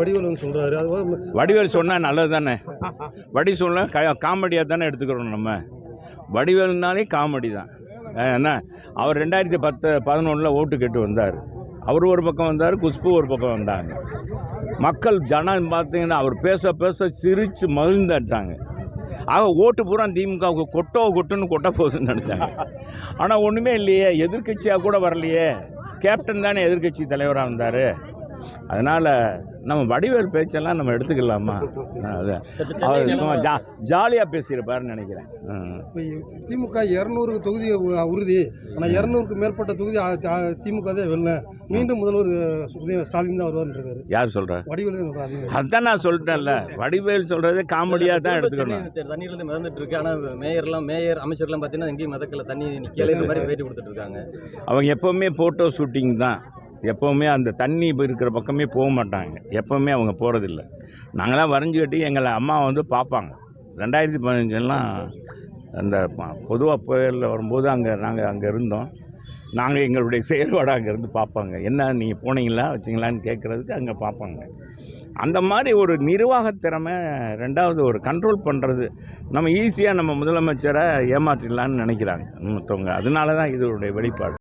வடிவேல் வந்து சொல்கிறாரு. அது வடிவேல் சொன்னால் நல்லது தானே. வடி சொன்ன காமெடியாக தானே எடுத்துக்கிறோம் நம்ம. வடிவேல்னாலே காமெடி தான். என்ன அவர் 2011 ஓட்டு கேட்டு வந்தார். அவர் ஒரு பக்கம் வந்தார், குஷ்பு ஒரு பக்கம் வந்தாங்க. மக்கள் ஜனம் பார்த்தீங்கன்னா அவர் பேச பேச சிரித்து மகிழ்ந்தாட்டாங்க. ஆக ஓட்டு பூரா திமுகவுக்கு கொட்டுன்னு கொட்ட போகுதுன்னு நினச்சாங்க. ஆனால் ஒன்றுமே இல்லையே, எதிர்கட்சியாக கூட வரலையே. கேப்டன் தானே எதிர்கட்சி தலைவராக வந்தார். அதனால் நம்ம வடிவேல் பேச்செல்லாம் நம்ம எடுத்துக்கலாமா? அது அவர் சும்மா ஜாலியாக பேசியிருப்பாருன்னு நினைக்கிறேன். திமுக 200 தொகுதி உறுதி, ஆனால் 200க்கு மேற்பட்ட தொகுதி திமுக தான் வெல்ல. மீண்டும் முதல்வர் ஸ்டாலின் தான் வருவார்ன்றாரு. யார் சொல்கிறார்? வடிவேல் சொல்கிறாரு. அதுதான் நான் சொல்லிட்டேன்ல, வடிவேல் சொல்கிறது காமெடியாக தான் எடுத்துக்கணும். தண்ணியிலேருந்து மிதந்துட்டு இருக்கு. ஆனால் மேயர் அமைச்சர்லாம் பார்த்தீங்கன்னா எங்கேயும் மிதக்கல, தண்ணி நிற்கல, இந்த மாதிரி பேட்டி கொடுத்துட்டு இருக்காங்க. அவங்க எப்போவுமே ஃபோட்டோ ஷூட்டிங் தான். எப்போவுமே அந்த தண்ணி இருக்கிற பக்கமே போக மாட்டாங்க. எப்போவுமே அவங்க போகிறதில்ல. நாங்களாம் வரைஞ்சி கட்டி எங்களை அம்மா வந்து பார்ப்பாங்க. 2015 அந்த பொதுவாக புயலில் வரும்போது நாங்கள் அங்கே இருந்தோம். நாங்கள் எங்களுடைய செயல்பாடு அங்கேருந்து பார்ப்பாங்க. என்ன நீங்கள் போனீங்களா வச்சிங்களான்னு கேட்குறதுக்கு அங்கே பார்ப்பாங்க. அந்த மாதிரி ஒரு நிர்வாக திறமை. ரெண்டாவது ஒரு கண்ட்ரோல் பண்ணுறது. நம்ம ஈஸியாக நம்ம முதலமைச்சரை ஏமாற்றிடலான்னு நினைக்கிறாங்க மற்றவங்க. அதனால தான் இதோடைய வெளிப்பாடு.